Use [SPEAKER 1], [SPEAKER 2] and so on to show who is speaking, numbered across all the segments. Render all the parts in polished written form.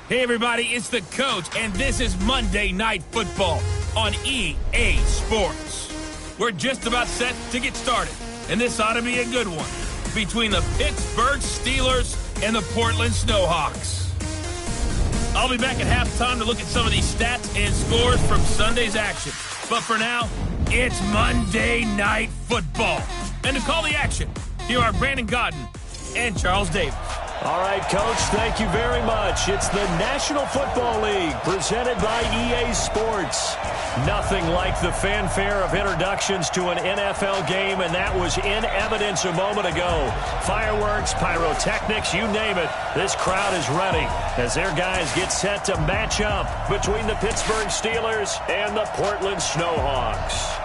[SPEAKER 1] Hey everybody, it's the coach, and this is Monday Night Football on EA Sports. We're just about set to get started, and this ought to be a good one between the Pittsburgh Steelers and the Portland Snowhawks. I'll be back at halftime to look at some of these stats and scores from Sunday's action. But for now, it's Monday Night Football. And to call the action, here are Brandon Godden and Charles Davis.
[SPEAKER 2] All right, Coach, thank you very much. It's the National Football League presented by EA Sports. Nothing like the fanfare of introductions to an NFL game, and that was in evidence a moment ago. Fireworks, pyrotechnics, you name it. This crowd is ready as their guys get set to match up between the Pittsburgh Steelers and the Portland Snowhawks.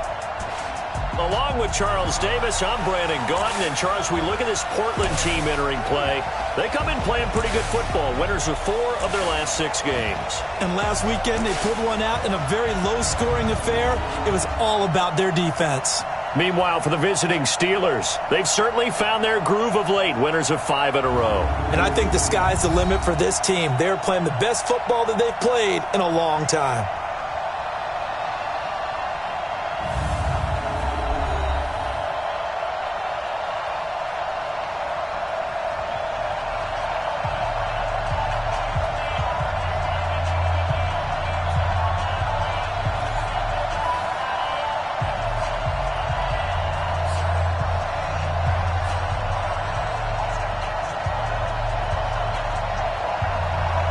[SPEAKER 2] Along with Charles Davis, I'm Brandon Godden. And Charles, we look at this Portland team entering play. They come in playing pretty good football. Winners of 4 of their last 6 games.
[SPEAKER 3] And last weekend, they pulled one out in a very low-scoring affair. It was all about their defense.
[SPEAKER 2] Meanwhile, for the visiting Steelers, they've certainly found their groove of late. Winners of 5 in a row.
[SPEAKER 3] And I think the sky's the limit for this team. They're playing the best football that they've played in a long time.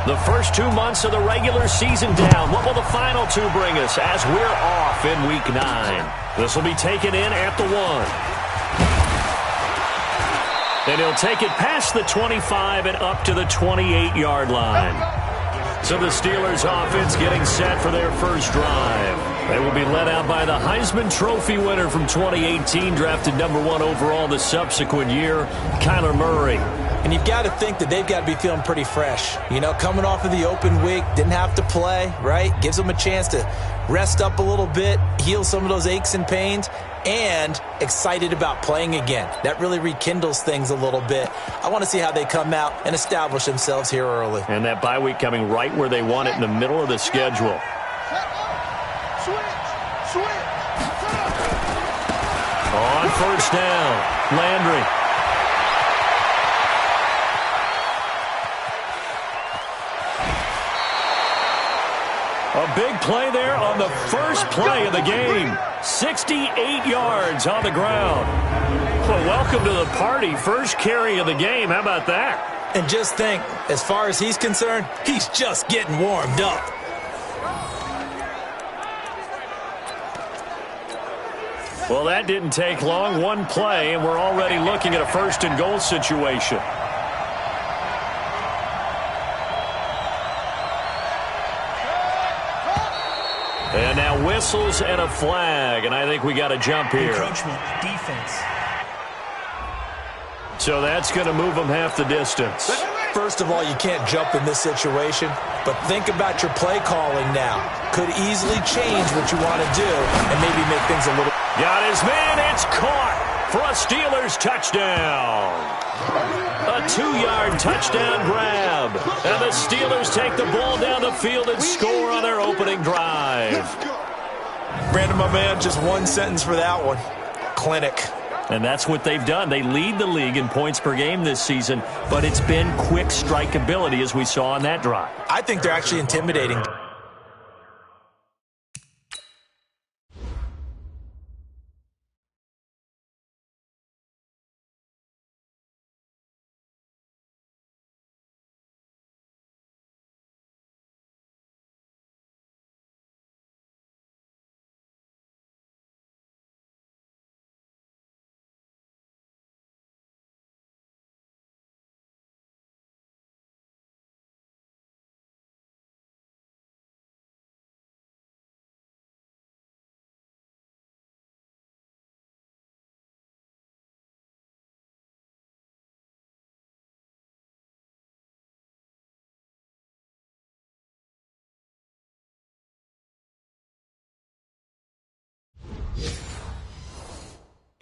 [SPEAKER 2] The first 2 months of the regular season down. What will the final 2 bring us as we're off in Week 9? This will be taken in at the 1. And he'll take it past the 25 and up to the 28-yard line. So the Steelers offense getting set for their first drive. They will be led out by the Heisman Trophy winner from 2018, drafted number 1 overall the subsequent year, Kyler Murray.
[SPEAKER 3] And you've got to think that they've got to be feeling pretty fresh. You know, coming off of the open week, didn't have to play, right? Gives them a chance to rest up a little bit, heal some of those aches and pains, and excited about playing again. That really rekindles things a little bit. I want to see how they come out and establish themselves here early.
[SPEAKER 2] And that bye week coming right where they want it, in the middle of the schedule. On first down, Landry. A big play there on the first play of the game. 68 yards on the ground. Well, welcome to the party. First carry of the game. How about that?
[SPEAKER 3] And just think, as far as he's concerned, he's just getting warmed up.
[SPEAKER 2] Well, that didn't take long. 1 play, and we're already looking at a first and goal situation. And now whistles and a flag, and I think we got to jump here.
[SPEAKER 4] Encroachment, defense.
[SPEAKER 2] So that's going to move them half the distance.
[SPEAKER 3] First of all, you can't jump in this situation, but think about your play calling now. Could easily change what you want to do and maybe make things a little...
[SPEAKER 2] Got his man, it's caught for a Steelers touchdown. A 2-yard touchdown grab. And the Steelers take the ball down the field and score on their opening drive.
[SPEAKER 3] Brandon, my man, just 1 sentence for that one. Clinic.
[SPEAKER 2] And that's what they've done. They lead the league in points per game this season, but it's been quick strikeability as we saw on that drive.
[SPEAKER 3] I think they're actually intimidating.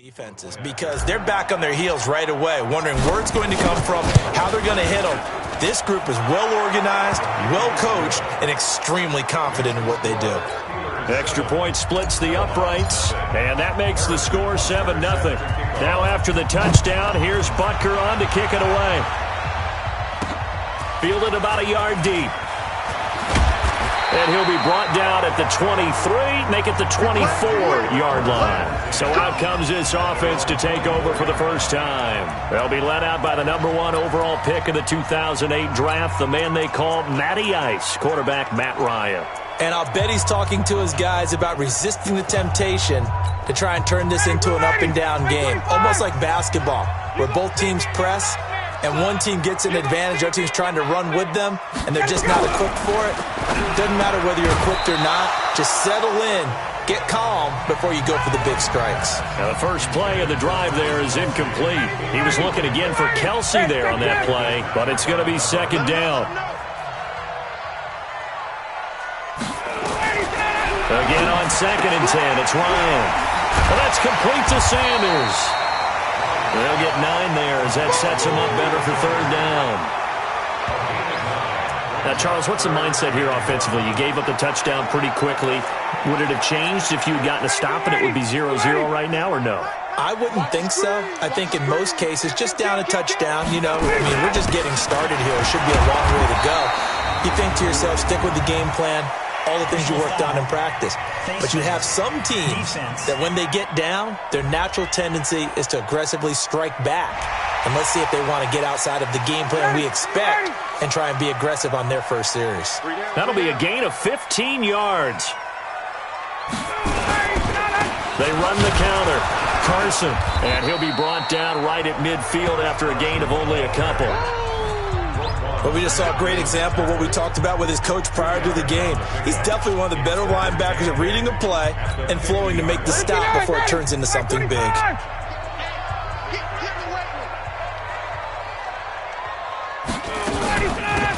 [SPEAKER 3] defenses because they're back on their heels right away, wondering where it's going to come from, how they're going to hit them. This group is well-organized, well-coached, and extremely confident in what they do.
[SPEAKER 2] Extra point splits the uprights, and that makes the score 7-0. Now after the touchdown, here's Butker on to kick it away. Fielded about a yard deep. And he'll be brought down at the 23, make it the 24-yard line. So out comes this offense to take over for the first time. They'll be led out by the #1 overall pick of the 2008 draft, the man they call Matty Ice, quarterback Matt Ryan.
[SPEAKER 3] And I'll bet he's talking to his guys about resisting the temptation to try and turn this into an up-and-down game, almost like basketball, where both teams press, and one team gets an advantage, the other team's trying to run with them, and they're just not equipped for it. Doesn't matter whether you're equipped or not. Just settle in, get calm before you go for the big strikes.
[SPEAKER 2] Now the first play of the drive there is incomplete. He was looking again for Kelsey there on that play, but it's going to be second down. Again on 2nd and 10, it's Ryan. Well, that's complete to Sanders. They'll get 9 there as that sets him up better for 3rd down. Now, Charles, what's the mindset here offensively? You gave up the touchdown pretty quickly. Would it have changed if you had gotten a stop and it would be 0-0 right now, or no?
[SPEAKER 3] I wouldn't think so. I think in most cases, just down a touchdown, we're just getting started here. It should be a long way to go. You think to yourself, stick with the game plan, all the things you worked on in practice. But you have some teams that when they get down, their natural tendency is to aggressively strike back. And let's see if they want to get outside of the game plan we expect and try and be aggressive on their first series.
[SPEAKER 2] That'll be a gain of 15 yards. They run the counter. Carson, and he'll be brought down right at midfield after a gain of only a couple.
[SPEAKER 3] But we just saw a great example of what we talked about with his coach prior to the game. He's definitely one of the better linebackers at reading a play and flowing to make the stop before it turns into something big.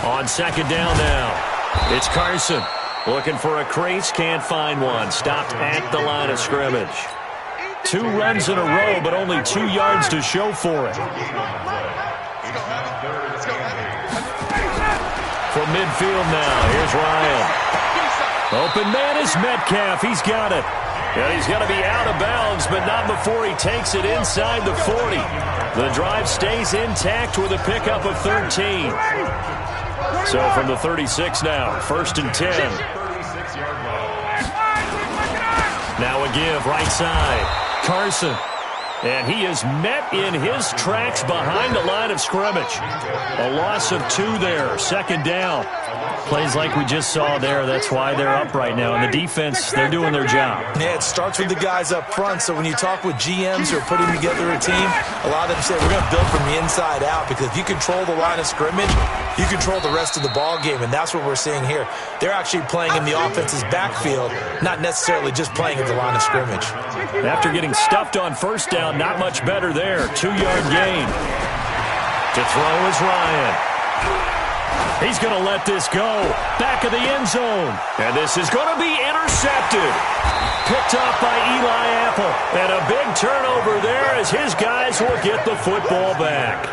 [SPEAKER 2] On 2nd down now, it's Carson. Looking for a crease, can't find one. Stopped at the line of scrimmage. 2 runs in a row, but only 2 yards to show for it. From midfield now, here's Ryan. Open man is Metcalf. He's got it. And he's going to be out of bounds, but not before he takes it inside the 40. The drive stays intact with a pickup of 13. So from the 36 now, 1st and 10. Now a give, right side. Carson. And he is met in his tracks behind the line of scrimmage. A loss of 2 there, 2nd down. Plays like we just saw there, that's why they're up right now. And the defense, they're doing their job.
[SPEAKER 3] Yeah, it starts with the guys up front. So when you talk with GMs who are putting together a team, a lot of them say we're going to build from the inside out, because if you control the line of scrimmage, you control the rest of the ball game, and that's what we're seeing here. They're actually playing in the offense's backfield, not necessarily just playing at the line of scrimmage.
[SPEAKER 2] After getting stuffed on 1st down, not much better there. 2-yard gain. To throw is Ryan. He's going to let this go. Back of the end zone. And this is going to be intercepted. Picked off by Eli Apple. And a big turnover there as his guys will get the football back.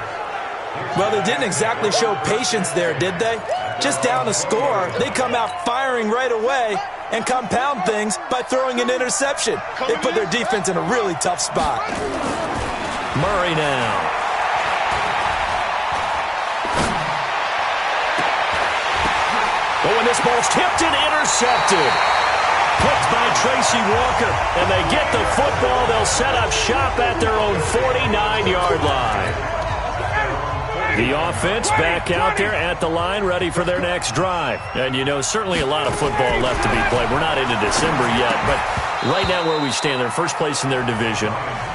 [SPEAKER 3] Well, they didn't exactly show patience there, did they? Just down a score, they come out firing right away and compound things by throwing an interception. They put their defense in a really tough spot.
[SPEAKER 2] Murray now. Oh, and this ball's tipped and intercepted. Picked by Tracy Walker. And they get the football. They'll set up shop at their own 49-yard line. The offense back out there at the line, ready for their next drive. And, certainly a lot of football left to be played. We're not into December yet, but right now where we stand, they're first place in their division.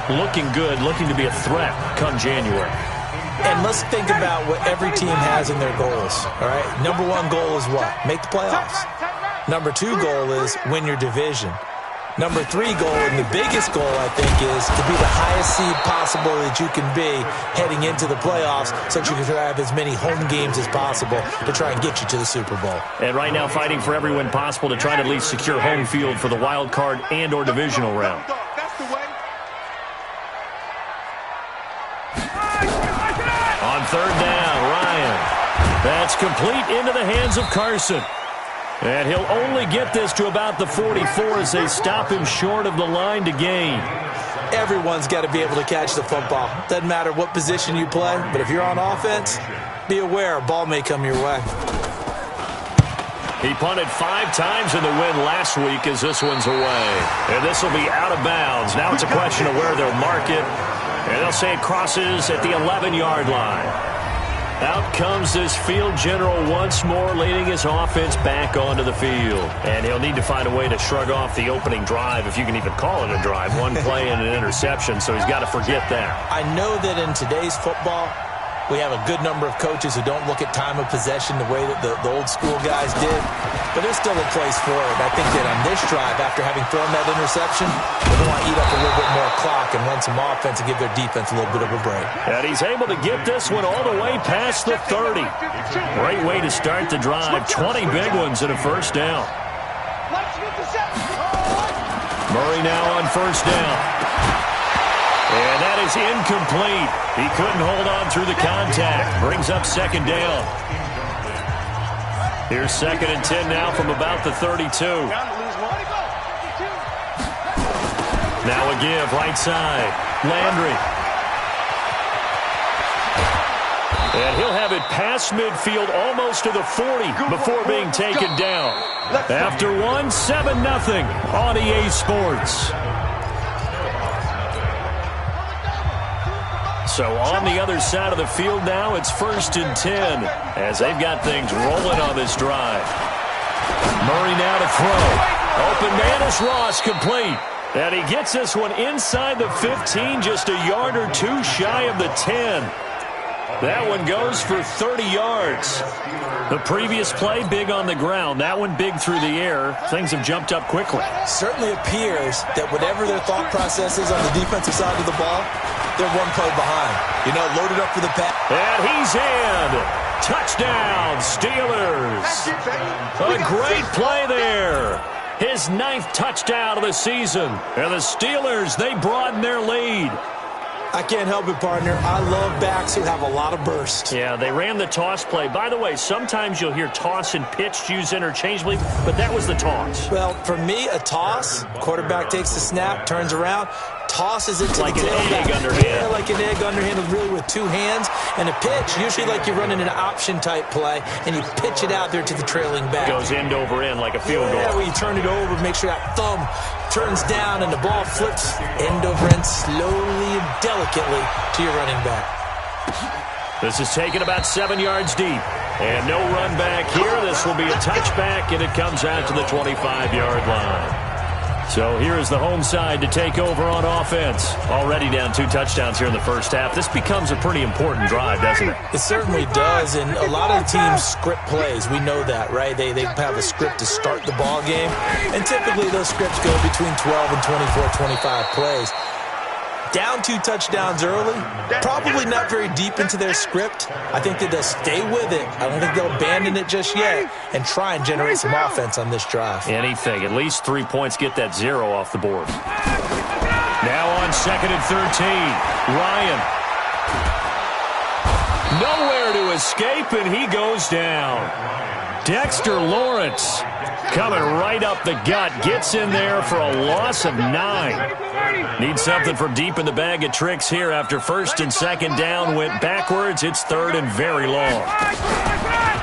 [SPEAKER 2] Looking good, looking to be a threat come January.
[SPEAKER 3] And let's think about what every team has in their goals, all right? Number 1 goal is what? Make the playoffs. Number 2 goal is win your division. Number 3 goal, and the biggest goal, I think, is to be the highest seed possible that you can be heading into the playoffs, so that you can have as many home games as possible to try and get you to the Super Bowl.
[SPEAKER 2] And right now fighting for every win possible to try to at least secure home field for the wild card and or divisional round. On 3rd down, Ryan. That's complete into the hands of Carson. And he'll only get this to about the 44 as they stop him short of the line to gain.
[SPEAKER 3] Everyone's got to be able to catch the football. Doesn't matter what position you play, but if you're on offense, be aware a ball may come your way.
[SPEAKER 2] He punted 5 times in the win last week as this one's away. And this will be out of bounds. Now it's a question of where they'll mark it. And they'll say it crosses at the 11-yard line. Out comes this field general once more, leading his offense back onto the field. And he'll need to find a way to shrug off the opening drive, if you can even call it a drive. One play and an interception, so he's got to forget that.
[SPEAKER 3] I know that in today's football, we have a good number of coaches who don't look at time of possession the way that the old school guys did. But there's still a place for it. I think that on this drive, after having thrown that interception, they're going to eat up a little bit more clock and run some offense and give their defense a little bit of a break.
[SPEAKER 2] And he's able to get this one all the way past the 30. Great way to start the drive. 20 big ones and a first down. Murray now on first down. And that is incomplete. He couldn't hold on through the contact. Brings up second down. Here's 2nd and 10 now from about the 32. Now a give, right side. Landry. And he'll have it past midfield almost to the 40 before being taken down. After one, 7-0 on EA Sports. So on the other side of the field now, it's 1st and 10 as they've got things rolling on this drive. Murray now to throw. Open man is Ross, complete. And he gets this one inside the 15, just a yard or two shy of the 10. That one goes for 30 yards. The previous play, big on the ground. That one big through the air. Things have jumped up quickly.
[SPEAKER 3] Certainly appears that whatever their thought process is on the defensive side of the ball, they're one play behind. You know, loaded up for the pass.
[SPEAKER 2] And he's in. Touchdown, Steelers. A great play there. His 9th touchdown of the season. And the Steelers, they broaden their lead.
[SPEAKER 3] I can't help it, partner. I love backs who have a lot of burst.
[SPEAKER 2] Yeah, they ran the toss play. By the way, sometimes you'll hear toss and pitch used interchangeably, but that was the toss.
[SPEAKER 3] Well, for me, a toss, quarterback takes the snap, turns around, tosses it to
[SPEAKER 2] like
[SPEAKER 3] the
[SPEAKER 2] an egg underhand.
[SPEAKER 3] Yeah, like an egg underhand, really with 2 hands. And a pitch, usually like you're running an option-type play, and you pitch it out there to the trailing back.
[SPEAKER 2] Goes end over end like a field goal.
[SPEAKER 3] Yeah, where you turn it over, make sure that thumb turns down, and the ball flips end over end slowly and delicately to your running back.
[SPEAKER 2] This is taken about 7 yards deep. And no run back here. This will be a touchback, and it comes out to the 25-yard line. So here is the home side to take over on offense. Already down 2 touchdowns here in the first half. This becomes a pretty important drive, doesn't it?
[SPEAKER 3] It certainly does, and a lot of teams script plays. We know that, right? They have a script to start the ball game, and typically those scripts go between 12 and 24, 25 plays. Down 2 touchdowns early, probably not very deep into their script. I think that they'll stay with it. I don't think they'll abandon it just yet and try and generate some offense on this drive.
[SPEAKER 2] Anything. At least 3 points, get that 0 off the board. Now on 2nd and 13, Ryan. Nowhere to escape, and he goes down. Dexter Lawrence coming right up the gut. Gets in there for a loss of 9. Needs something from deep in the bag of tricks here after 1st and 2nd down. Went backwards. It's 3rd and very long.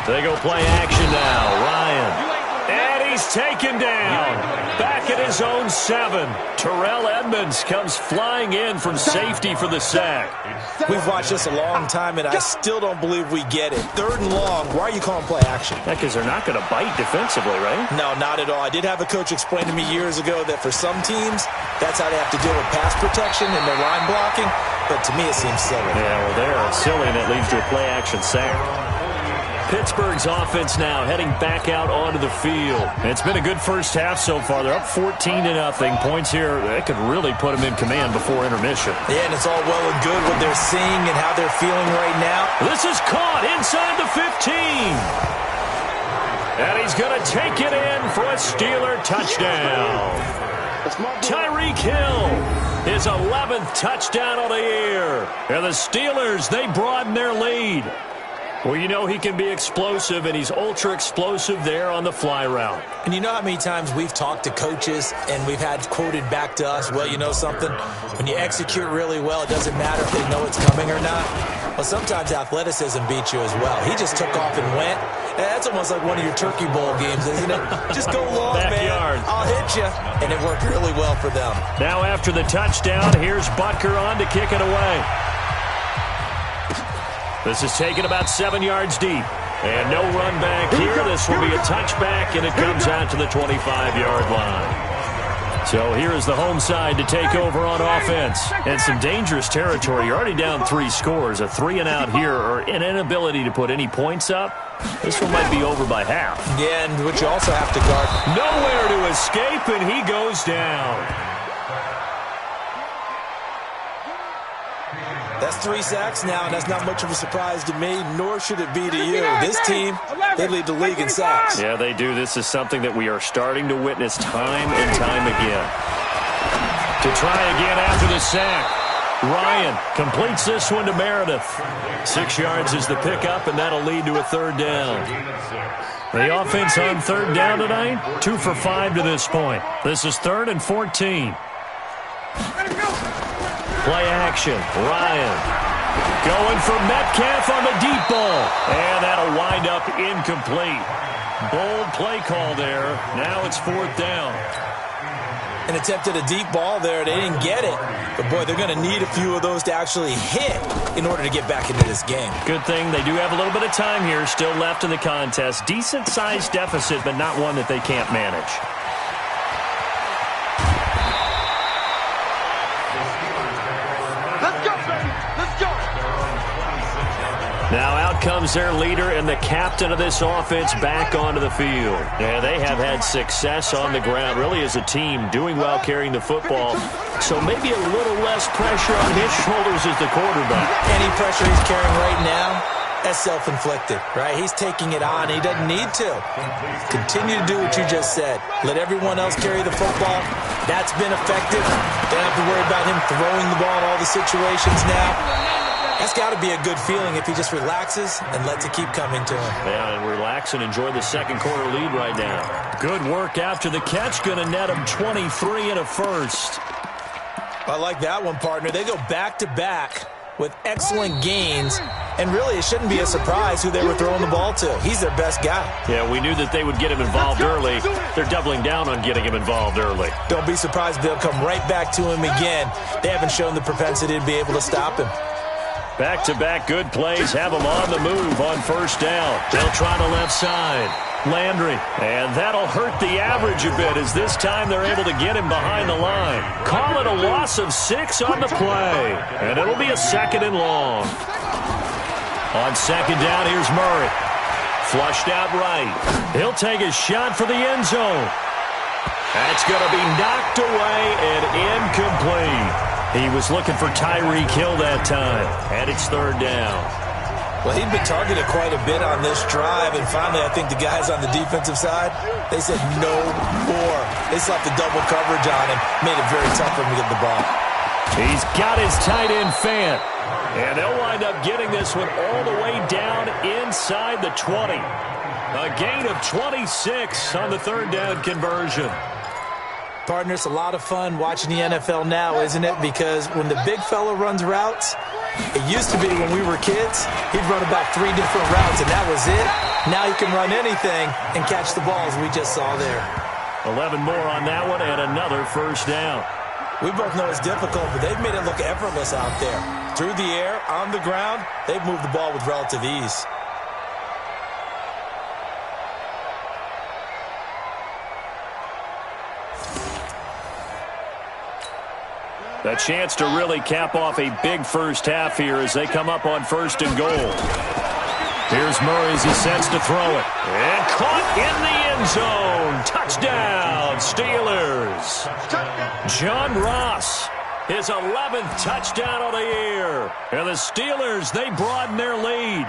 [SPEAKER 2] They go play action now. Ryan. And he's taken down. Back at his own 7. Terrell Edmonds comes flying in from safety for the sack.
[SPEAKER 3] We've watched this a long time, and I still don't believe we get it. 3rd and long. Why are you calling play action?
[SPEAKER 2] Yeah, because they're not going to bite defensively, right?
[SPEAKER 3] No, not at all. I did have a coach explain to me years ago that for some teams, that's how they have to deal with pass protection and their line blocking. But to me, it seems silly.
[SPEAKER 2] Yeah, well, they're silly, and it leads to a play action sack. Pittsburgh's offense now heading back out onto the field. It's been a good first half so far. They're up 14-0. Points here, that could really put them in command before intermission.
[SPEAKER 3] Yeah, and it's all well and good what they're seeing and how they're feeling right now.
[SPEAKER 2] This is caught inside the 15. And he's going to take it in for a Steeler touchdown. Tyreek Hill, his 11th touchdown of the year. And the Steelers, they broaden their lead. Well, you know he can be explosive, and he's ultra-explosive there on the fly route.
[SPEAKER 3] And you know how many times we've talked to coaches and we've had quoted back to us, well, you know something? When you execute really well, it doesn't matter if they know it's coming or not. Well, sometimes athleticism beats you as well. He just took off and went. That's almost like one of your Turkey Bowl games, isn't it? Just go long,
[SPEAKER 2] Backyard.
[SPEAKER 3] man. I'll hit you. And it worked really well for them.
[SPEAKER 2] Now after the touchdown, here's Butker on to kick it away. This is taken about 7 yards deep. And no run back here. This will be a touchback, and it comes out to the 25-yard line. So here is the home side to take over on offense. And some dangerous territory. You're already down 3 scores. A 3-and-out here, or an inability to put any points up. This one might be over by half.
[SPEAKER 3] Yeah, and which you also have to guard.
[SPEAKER 2] Nowhere to escape, and he goes down.
[SPEAKER 3] That's 3 sacks now, and that's not much of a surprise to me, nor should it be to you. This team, they lead the league in sacks.
[SPEAKER 2] Yeah, they do. This is something that we are starting to witness time and time again. To try again after the sack. Ryan completes this one to Meredith. 6 yards is the pickup, and that'll lead to a 3rd down. The offense on 3rd down tonight, 2 for 5 to this point. This is 3rd and 14. Play action. Ryan going for Metcalf on the deep ball. And that'll wind up incomplete. Bold play call there. Now it's 4th down.
[SPEAKER 3] And attempted a deep ball there. They didn't get it. But, boy, they're going to need a few of those to actually hit in order to get back into this game.
[SPEAKER 2] Good thing they do have a little bit of time here still left in the contest. Decent-sized deficit, but not one that they can't manage. Now out comes their leader and the captain of this offense back onto the field. Yeah, they have had success on the ground, really as a team, doing well carrying the football. So maybe a little less pressure on his shoulders as the quarterback.
[SPEAKER 3] Any pressure he's carrying right now, that's self-inflicted, right? He's taking it on. He doesn't need to. Continue to do what you just said. Let everyone else carry the football. That's been effective. Don't have to worry about him throwing the ball in all the situations now. That's got to be a good feeling if he just relaxes and lets it keep coming to him.
[SPEAKER 2] Yeah, and relax and enjoy the 2nd quarter lead right now. Good work after the catch. Going to net him 23 and a 1st.
[SPEAKER 3] I like that one, partner. They go back-to-back with excellent gains. And really, it shouldn't be a surprise who they were throwing the ball to. He's their best guy.
[SPEAKER 2] Yeah, we knew that they would get him involved early. They're doubling down on getting him involved early.
[SPEAKER 3] Don't be surprised if they'll come right back to him again. They haven't shown the propensity to be able to stop him.
[SPEAKER 2] Back-to-back good plays have them on the move on 1st down. They'll try the left side. Landry. And that'll hurt the average a bit as this time they're able to get him behind the line. Call it a loss of 6 on the play. And it'll be a 2nd and long. On 2nd down, here's Murray. Flushed out right. He'll take a shot for the end zone. That's going to be knocked away and incomplete. He was looking for Tyreek Hill that time, and it's 3rd down.
[SPEAKER 3] Well, he'd been targeted quite a bit on this drive, and finally I think the guys on the defensive side, they said no more. They slapped the double coverage on him, made it very tough for him to get the ball.
[SPEAKER 2] He's got his tight end Fant, and they'll wind up getting this one all the way down inside the 20. A gain of 26 on the 3rd down conversion.
[SPEAKER 3] Partner, it's a lot of fun watching the NFL now, isn't it? Because when the big fella runs routes, it used to be when we were kids, he'd run about 3 different routes, and that was it. Now he can run anything and catch the balls we just saw there.
[SPEAKER 2] 11 more on that one and another 1st down.
[SPEAKER 3] We both know it's difficult, but they've made it look effortless out there. Through the air, on the ground, they've moved the ball with relative ease.
[SPEAKER 2] A chance to really cap off a big 1st half here as they come up on 1st and goal. Here's Murray as he sets to throw it. And caught in the end zone. Touchdown, Steelers. John Ross, his 11th touchdown of the year. And the Steelers, they broaden their lead.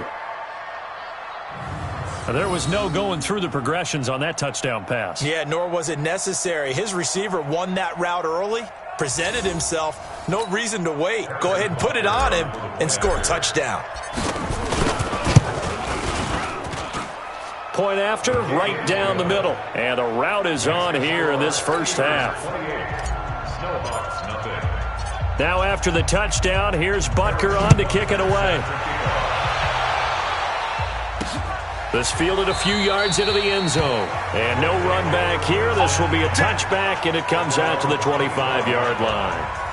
[SPEAKER 2] There was no going through the progressions on that touchdown pass.
[SPEAKER 3] Yeah, nor was it necessary. His receiver won that route early, presented himself. No reason to wait. Go ahead and put it on him and score a touchdown.
[SPEAKER 2] Point after, right down the middle. And the route is on here in this first half. Now after the touchdown, here's Butker on to kick it away. This fielded a few yards into the end zone. And no run back here. This will be a touchback, and it comes out to the 25-yard line.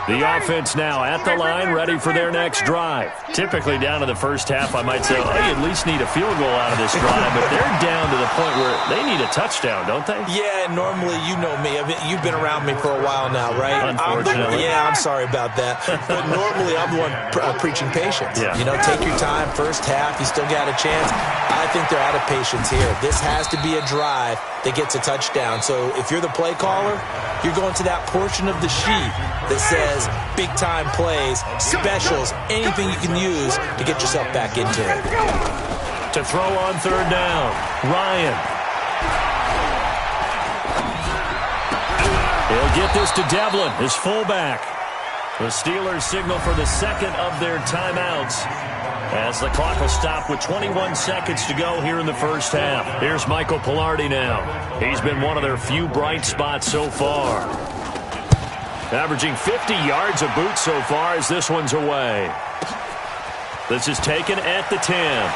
[SPEAKER 2] The offense now at the line, ready for their next drive. Typically down to the first half, I might say, oh, you at least need a field goal out of this drive. But they're down to the point where they need a touchdown, don't they?
[SPEAKER 3] Yeah, normally, you know me. I mean, you've been around me for a while now, right?
[SPEAKER 2] Unfortunately.
[SPEAKER 3] I'm sorry about that. But normally, I'm the one preaching patience.
[SPEAKER 2] Yeah.
[SPEAKER 3] You know, take your time. First half, you still got a chance. I think they're out of patience here. This has to be a drive that gets a touchdown. So if you're the play caller, you're going to that portion of the sheet that says big-time plays, specials, anything you can use to get yourself back into it.
[SPEAKER 2] To throw on third down, Ryan. He'll get this to Devlin, his fullback. The Steelers signal for the second of their timeouts as the clock will stop with 21 seconds to go here in the first half. Here's Michael Pilardi now. He's been one of their few bright spots so far. Averaging 50 yards a boot so far as this one's away. This is taken at the 10.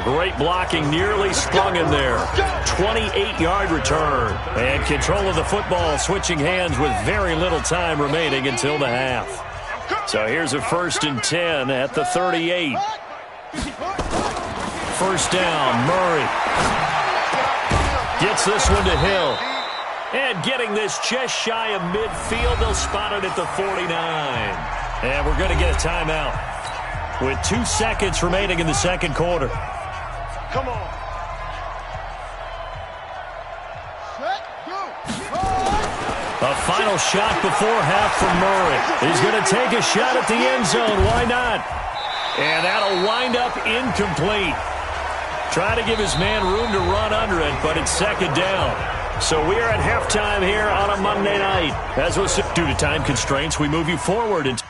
[SPEAKER 2] Great blocking, nearly sprung in there. 28-yard return. And control of the football switching hands with very little time remaining until the half. So here's a 1st and 10 at the 38. First down, Murray. Gets this one to Hill. And getting this just shy of midfield, they'll spot it at the 49. And we're going to get a timeout with 2 seconds remaining in the second quarter.
[SPEAKER 4] Come on. Set, go.
[SPEAKER 2] A final shot before half from Murray. He's going to take a shot at the end zone. Why not? And that'll wind up incomplete. Try to give his man room to run under it, but it's second down. So we are at halftime here on a Monday night. As was due to time constraints, we move you forward into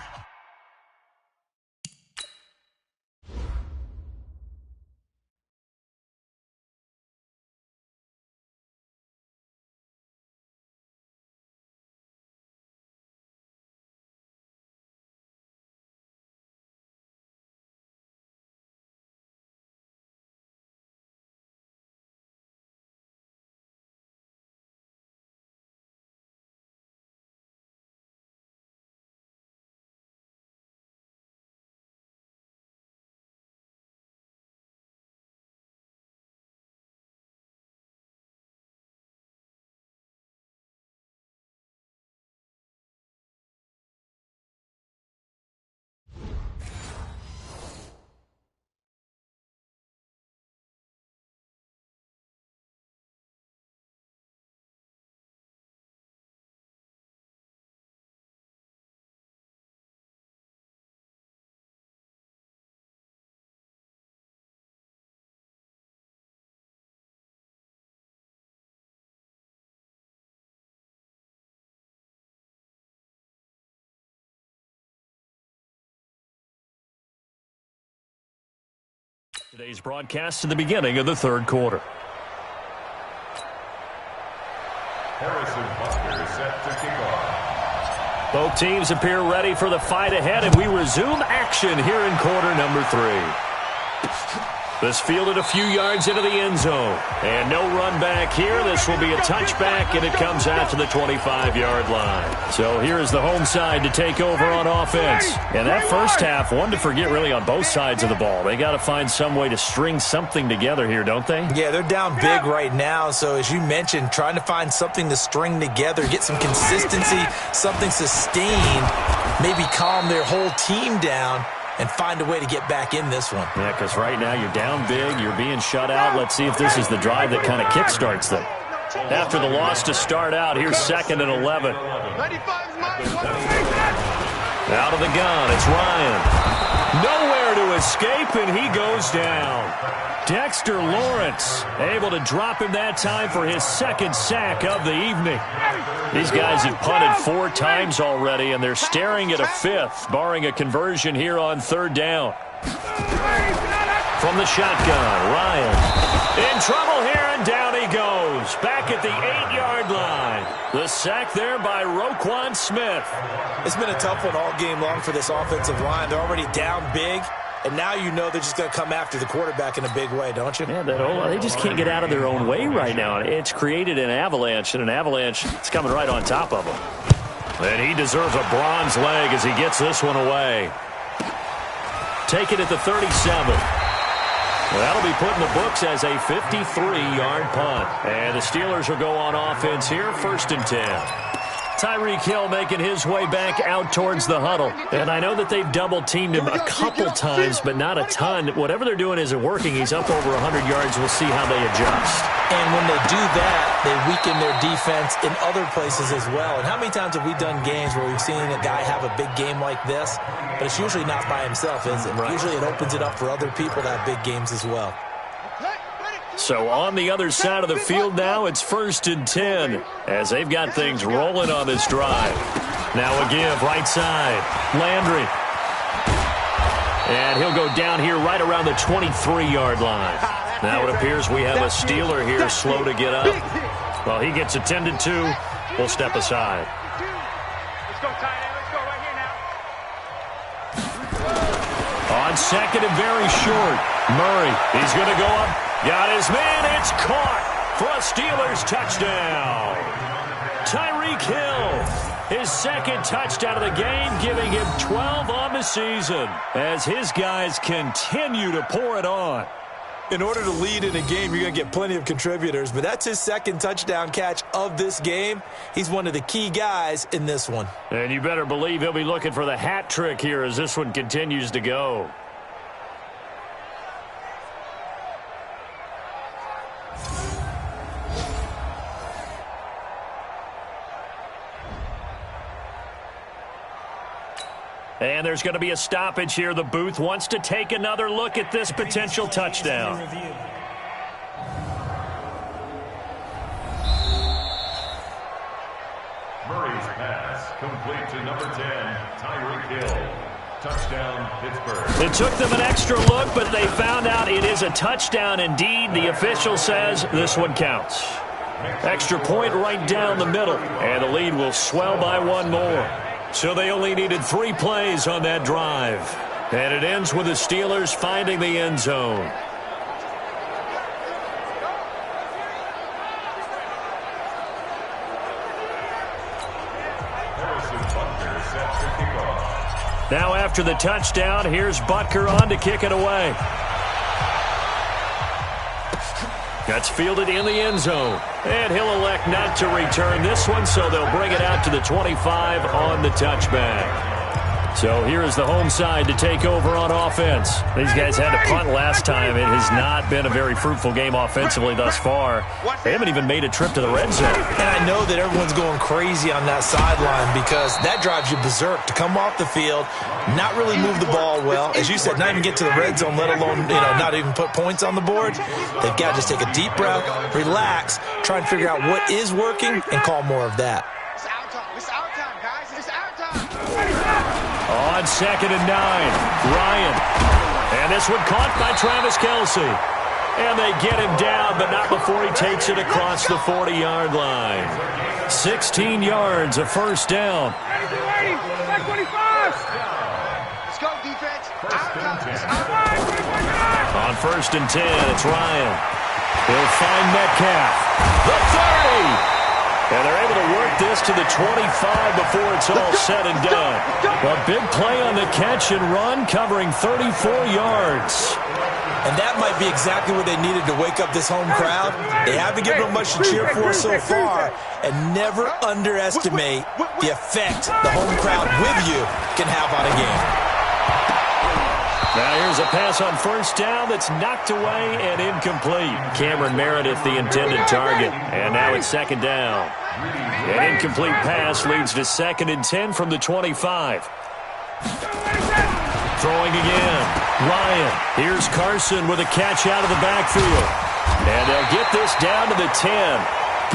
[SPEAKER 2] today's broadcast to the beginning of the third quarter.
[SPEAKER 5] Harrison Butker set to kick off.
[SPEAKER 2] Both teams appear ready for the fight ahead, and we resume action here in quarter number 3. This fielded a few yards into the end zone. And no run back here. This will be a touchback, and it comes out to the 25-yard line. So here is the home side to take over on offense. And that first half, one to forget really on both sides of the ball. They got to find some way to string something together here, don't they?
[SPEAKER 3] Yeah, they're down big right now. So as you mentioned, trying to find something to string together, get some consistency, something sustained, maybe calm their whole team down and find a way to get back in this one.
[SPEAKER 2] Yeah, because right now you're down big, you're being shut out. Let's see if this is the drive that kind of kickstarts them. After the loss to start out, here's 2nd and 11. Out of the gun, it's Ryan. Nowhere to escape, and he goes down. Dexter Lawrence able to drop him that time for his second sack of the evening. These guys have punted 4 times already, and they're staring at a 5th, barring a conversion here on 3rd down. From the shotgun, Ryan in trouble here, and down he goes. Back at the 8-yard line. The sack there by Roquan Smith.
[SPEAKER 3] It's been a tough one all game long for this offensive line. They're already down big, and now you know they're just going to come after the quarterback in a big way, don't you?
[SPEAKER 2] Yeah, they just can't get out of their own way right now. It's created an avalanche, and an avalanche is coming right on top of them. And he deserves a bronze leg as he gets this one away. Take it at the 37. Well, that'll be put in the books as a 53-yard punt. And the Steelers will go on offense here, 1st and 10. Tyreek Hill making his way back out towards the huddle. And I know that they've double-teamed him a couple times, but not a ton. Whatever they're doing isn't working. He's up over 100 yards. We'll see how they adjust.
[SPEAKER 3] And when they do that, they weaken their defense in other places as well. And how many times have we done games where we've seen a guy have a big game like this, but it's usually not by himself, is it? Right. Usually it opens it up for other people to have big games as well.
[SPEAKER 2] So on the other side of the field now, it's 1st and 10 as they've got things rolling on this drive. Now a give, right side, Landry. And he'll go down here right around the 23-yard line. Now it appears we have a Steeler here slow to get up. Well, he gets attended to. We'll step aside.
[SPEAKER 4] Let's go, tight end. Let's go right here now.
[SPEAKER 2] On 2nd and very short, Murray. He's going to go up. Got his man. It's caught for a Steelers touchdown. Tyreek Hill, his 2nd touchdown of the game, giving him 12 on the season as his guys continue to pour it on.
[SPEAKER 3] In order to lead in a game, you're going to get plenty of contributors, but that's his 2nd touchdown catch of this game. He's one of the key guys in this one.
[SPEAKER 2] And you better believe he'll be looking for the hat trick here as this one continues to go. And there's going to be a stoppage here. The booth wants to take another look at this potential touchdown.
[SPEAKER 5] Murray's pass complete to number 10, Tyreek Hill. Touchdown, Pittsburgh.
[SPEAKER 2] It took them an extra look, but they found out it is a touchdown indeed. The official says this one counts. Extra point right down the middle, and the lead will swell by 1 more. So they only needed 3 plays on that drive. And it ends with the Steelers finding the end zone. Now after the touchdown, here's Butker on to kick it away. That's fielded in the end zone. And he'll elect not to return this one, so they'll bring it out to the 25 on the touchback. So here is the home side to take over on offense. These guys had to punt last time. It has not been a very fruitful game offensively thus far. They haven't even made a trip to the red zone.
[SPEAKER 3] And I know that everyone's going crazy on that sideline because that drives you berserk to come off the field, not really move the ball well. As you said, not even get to the red zone, let alone, not even put points on the board. They've got to just take a deep breath, relax, try and figure out what is working, and call more of that.
[SPEAKER 4] It's our time. It's our time, guys. It's our time.
[SPEAKER 2] On 2nd and 9, Ryan. And this one caught by Travis Kelce. And they get him down, but not before he takes it across the 40-yard line. 16 yards, a first down.
[SPEAKER 4] Let's go, defense.
[SPEAKER 2] On 1st and 10, it's Ryan. He'll find Metcalf. The 30. And they're able to work this to the 25 before it's all said and done. A big play on the catch and run, covering 34 yards.
[SPEAKER 3] And that might be exactly what they needed to wake up this home crowd. They haven't given them much to cheer for so far. And never underestimate the effect the home crowd with you can have on a game.
[SPEAKER 2] Now here's a pass on first down that's knocked away and incomplete. Cameron Meredith, the intended target. And now it's 2nd down. An incomplete pass leads to 2nd and 10 from the 25. Throwing again. Ryan. Here's Carson with a catch out of the backfield. And they'll get this down to the 10.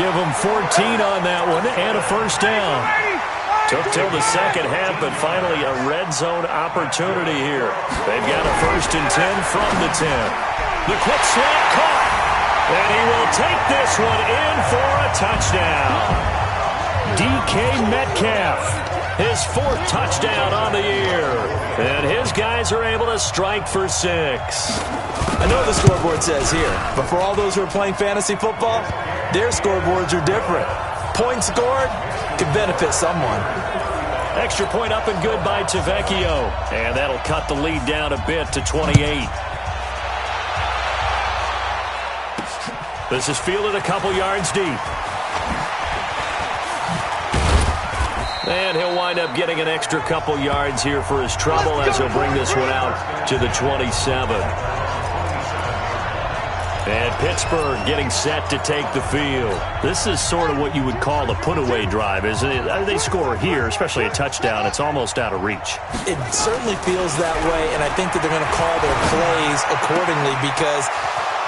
[SPEAKER 2] Give them 14 on that one and a first down. Took till the second half, but finally a red zone opportunity here. They've got a 1st and 10 from the 10. The quick slant caught. And he will take this one in for a touchdown. DK Metcalf, his 4th touchdown on the year. And his guys are able to strike for 6.
[SPEAKER 3] I know the scoreboard says here, but for all those who are playing fantasy football, their scoreboards are different. Points scored could benefit someone.
[SPEAKER 2] Extra point up and good by Tavecchio. And that'll cut the lead down a bit to 28. This is fielded a couple yards deep. And he'll wind up getting an extra couple yards here for his trouble as he'll bring this one out to the 27. And Pittsburgh getting set to take the field. This is sort of what you would call a put-away drive, isn't it? They score here, especially a touchdown. It's almost out of reach.
[SPEAKER 3] It certainly feels that way, and I think that they're going to call their plays accordingly because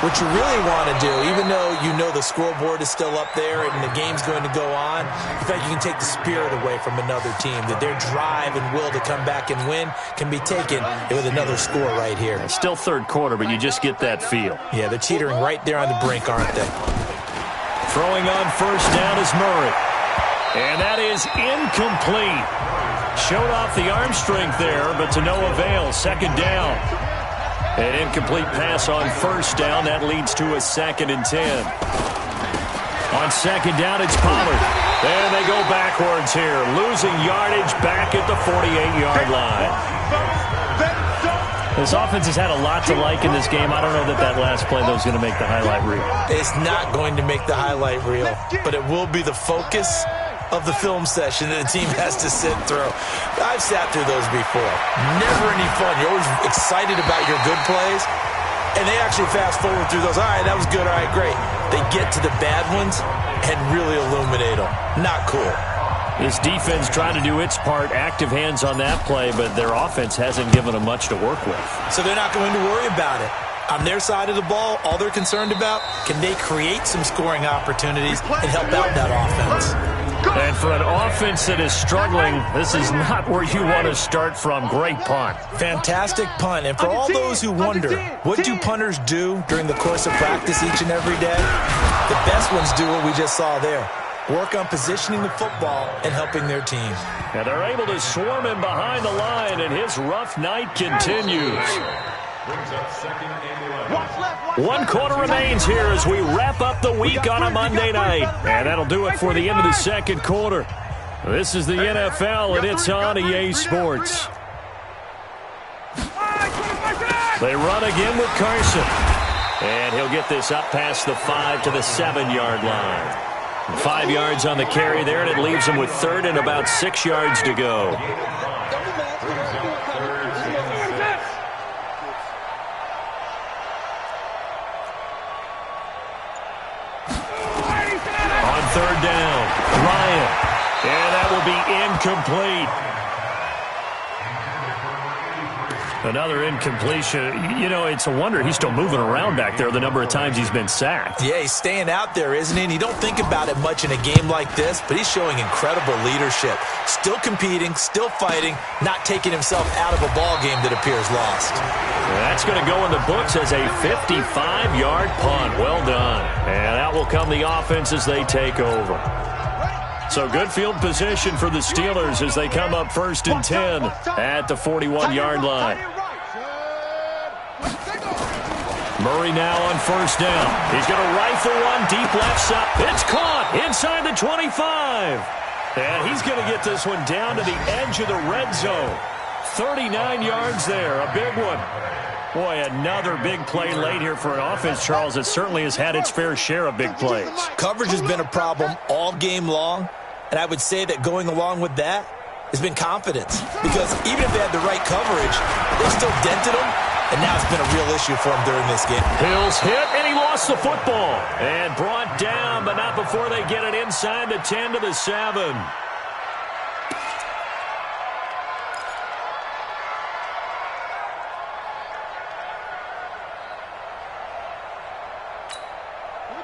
[SPEAKER 3] what you really want to do, even though you know the scoreboard is still up there and the game's going to go on, in fact, you can take the spirit away from another team, that their drive and will to come back and win can be taken with another score right here.
[SPEAKER 2] It's still third quarter, but you just get that feel.
[SPEAKER 3] Yeah, they're teetering right there on the brink, aren't they?
[SPEAKER 2] Throwing on first down is Murray. And that is incomplete. Showed off the arm strength there, but to no avail. Second down. An incomplete pass on first down. That leads to a 2nd and 10. On second down, it's Pollard. And they go backwards here. Losing yardage back at the 48-yard line. This offense has had a lot to like in this game. I don't know that last play, though, is going to make the highlight reel.
[SPEAKER 3] It's not going to make the highlight reel, but it will be the focus of the film session that the team has to sit through. I've sat through those before. Never any fun. You're always excited about your good plays, and they actually fast forward through those. All right, that was good. All right, great. They get to the bad ones and really illuminate them. Not cool.
[SPEAKER 2] This defense trying to do its part, active hands on that play, but their offense hasn't given them much to work with.
[SPEAKER 3] So they're not going to worry about it. On their side of the ball, all they're concerned about, can they create some scoring opportunities and help out that offense?
[SPEAKER 2] And for an offense that is struggling, this is not where you want to start from. Great punt.
[SPEAKER 3] Fantastic punt. And for all those who wonder, what do punters do during the course of practice each and every day? The best ones do what we just saw there. Work on positioning the football and helping their team.
[SPEAKER 2] And they're able to swarm him behind the line, and his rough night continues. 1 quarter remains here as we wrap up the week on a Monday night. And that'll do it for the end of the second quarter. This is the NFL, and it's on EA Sports. They run again with Carson. And he'll get this up past the 5 to the 7-yard line. 5 yards on the carry there, and it leaves him with 3rd and about 6 yards to go. On 3rd down, Ryan. And that will be incomplete. Another incompletion. You know, it's a wonder he's still moving around back there the number of times he's been sacked.
[SPEAKER 3] Yeah, he's staying out there, isn't he? And you don't think about it much in a game like this, but he's showing incredible leadership. Still competing, still fighting, not taking himself out of a ball game that appears lost.
[SPEAKER 2] That's going to go in the books as a 55-yard punt. Well done. And out will come the offense as they take over. So good field position for the Steelers as they come up 1st and 10 at the 41-yard line. Murray now on 1st down. He's going to rifle one deep left side. It's caught inside the 25. And he's going to get this one down to the edge of the red zone. 39 yards there, a big one. Boy, another big play late here for an offense, Charles, that certainly has had its fair share of big plays.
[SPEAKER 3] Coverage has been a problem all game long, and I would say that going along with that has been confidence. Because even if they had the right coverage, they still dented them, and now it's been a real issue for them during this game.
[SPEAKER 2] Hills hit, and he lost the football. And brought down, but not before they get it inside the 10 to the 7.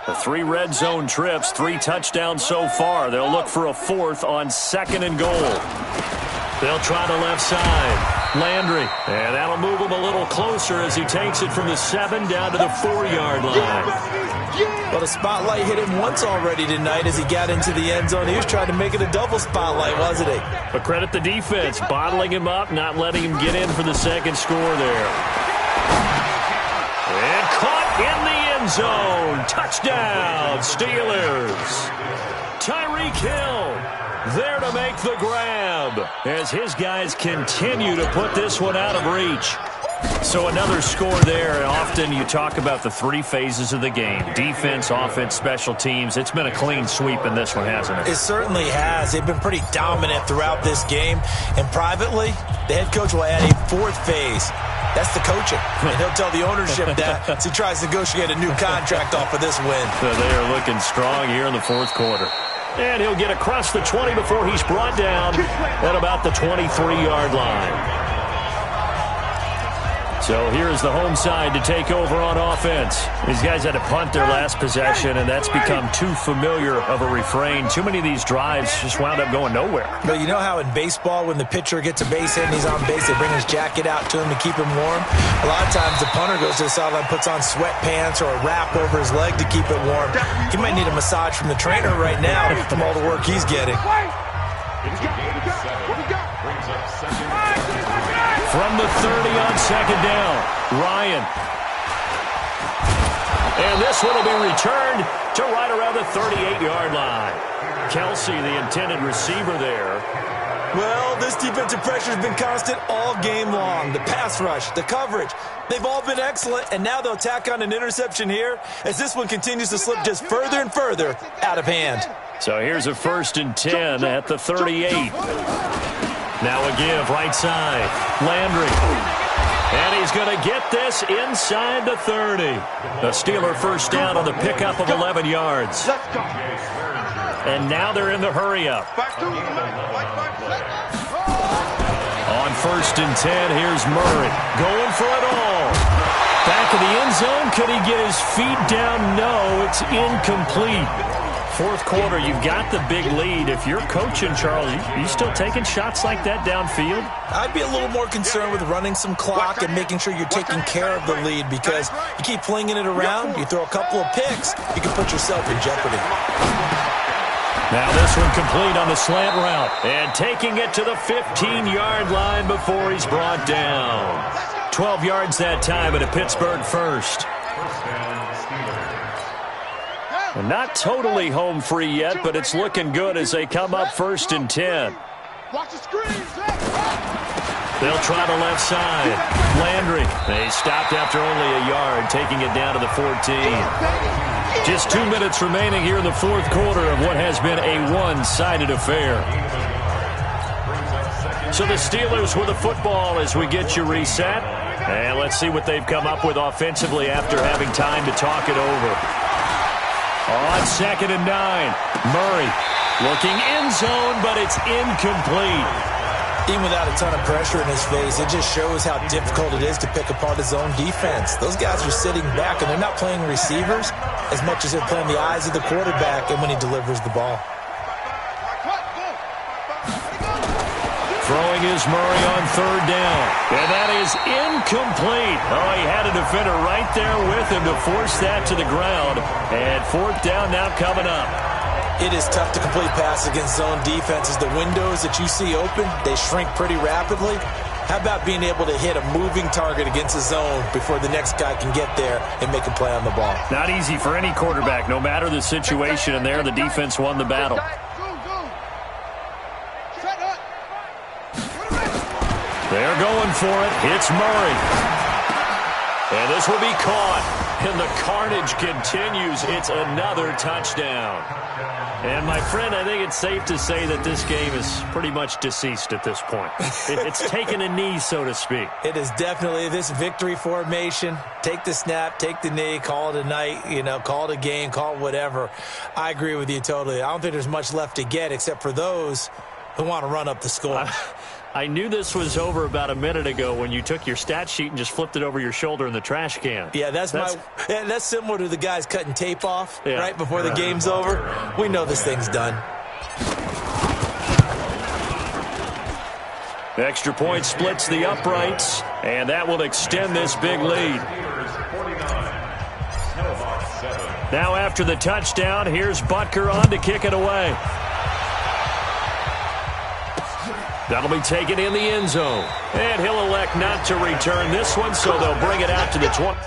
[SPEAKER 2] The 3 red zone trips, 3 touchdowns so far. They'll look for a 4th on 2nd and goal. They'll try the left side. Landry. And that'll move him a little closer as he takes it from the 7 down to the 4-yard line.
[SPEAKER 3] Well, the spotlight hit him once already tonight as he got into the end zone. He was trying to make it a double spotlight, wasn't he?
[SPEAKER 2] But credit the defense, bottling him up, not letting him get in for the 2nd score there. And caught in the end zone. Touchdown, Steelers. Tyreek Hill there to make the grab as his guys continue to put this one out of reach. So another score there. Often you talk about the 3 phases of the game. Defense, offense, special teams. It's been a clean sweep in this one, hasn't it?
[SPEAKER 3] It certainly has. They've been pretty dominant throughout this game. And privately, the head coach will add a 4th phase. That's the coaching. And he'll tell the ownership that as he tries to negotiate a new contract off of this win.
[SPEAKER 2] So they are looking strong here in the 4th quarter. And he'll get across the 20 before he's brought down at about the 23-yard line. So here's the home side to take over on offense. These guys had to punt their last possession, and that's become too familiar of a refrain. Too many of these drives just wound up going nowhere.
[SPEAKER 3] But you know how in baseball, when the pitcher gets a base hit and he's on base, they bring his jacket out to him to keep him warm? A lot of times the punter goes to the sideline, puts on sweatpants or a wrap over his leg to keep it warm. He might need a massage from the trainer right now from all the work he's getting.
[SPEAKER 2] From the 30 on 2nd down, Ryan. And this one will be returned to right around the 38-yard line. Kelsey, the intended receiver there.
[SPEAKER 3] Well, this defensive pressure has been constant all game long. The pass rush, the coverage, they've all been excellent, and now they'll tack on an interception here as this one continues to slip just further and further out of hand.
[SPEAKER 2] So here's a 1st and 10 at the 38. Now a give, right side. Landry. And he's going to get this inside the 30. A Steeler 1st down on the pickup of 11 yards. And now they're in the hurry-up. On 1st and 10, here's Murray. Going for it all. Back of the end zone. Could he get his feet down? No, it's incomplete. 4th quarter, you've got the big lead. If you're coaching, Charles, you still taking shots like that downfield?
[SPEAKER 3] I'd be a little more concerned with running some clock and making sure you're taking care of the lead, because you keep flinging it around, you throw a couple of picks, you can put yourself in jeopardy.
[SPEAKER 2] Now this one complete on the slant route, and taking it to the 15-yard line before he's brought down. 12 yards that time at a Pittsburgh 1st. And not totally home free yet, but it's looking good as they come up 1st and 10. They'll try the left side. Landry. They stopped after only a yard, taking it down to the 14. Just 2 minutes remaining here in the 4th quarter of what has been a one-sided affair. So the Steelers with the football as we get you reset. And let's see what they've come up with offensively after having time to talk it over. On 2nd and 9, Murray looking end zone, but it's incomplete.
[SPEAKER 3] Even without a ton of pressure in his face, it just shows how difficult it is to pick apart his own defense. Those guys are sitting back, and they're not playing receivers as much as they're playing the eyes of the quarterback and when he delivers the ball.
[SPEAKER 2] Throwing is Murray on 3rd down. And that is incomplete. Oh, he had a defender right there with him to force that to the ground. And 4th down now coming up.
[SPEAKER 3] It is tough to complete passes against zone defenses. The windows that you see open, they shrink pretty rapidly. How about being able to hit a moving target against a zone before the next guy can get there and make a play on the ball?
[SPEAKER 2] Not easy for any quarterback, no matter the situation. And there, the defense won the battle. They're going for it. It's Murray. And this will be caught. And the carnage continues. It's another touchdown. And, my friend, I think it's safe to say that this game is pretty much deceased at this point. It's taken a knee, so to speak.
[SPEAKER 3] It is definitely this victory formation. Take the snap, take the knee, call it a night, call it a game, call it whatever. I agree with you totally. I don't think there's much left to get except for those who want to run up the score.
[SPEAKER 2] I knew this was over about a minute ago when you took your stat sheet and just flipped it over your shoulder in the trash can.
[SPEAKER 3] Yeah, that's similar to the guys cutting tape off right before the game's over. We know this thing's done.
[SPEAKER 2] Extra point splits the uprights, and that will extend this big lead. Now after the touchdown, here's Butker on to kick it away. That'll be taken in the end zone. And he'll elect not to return this one, so they'll bring it out to the 20.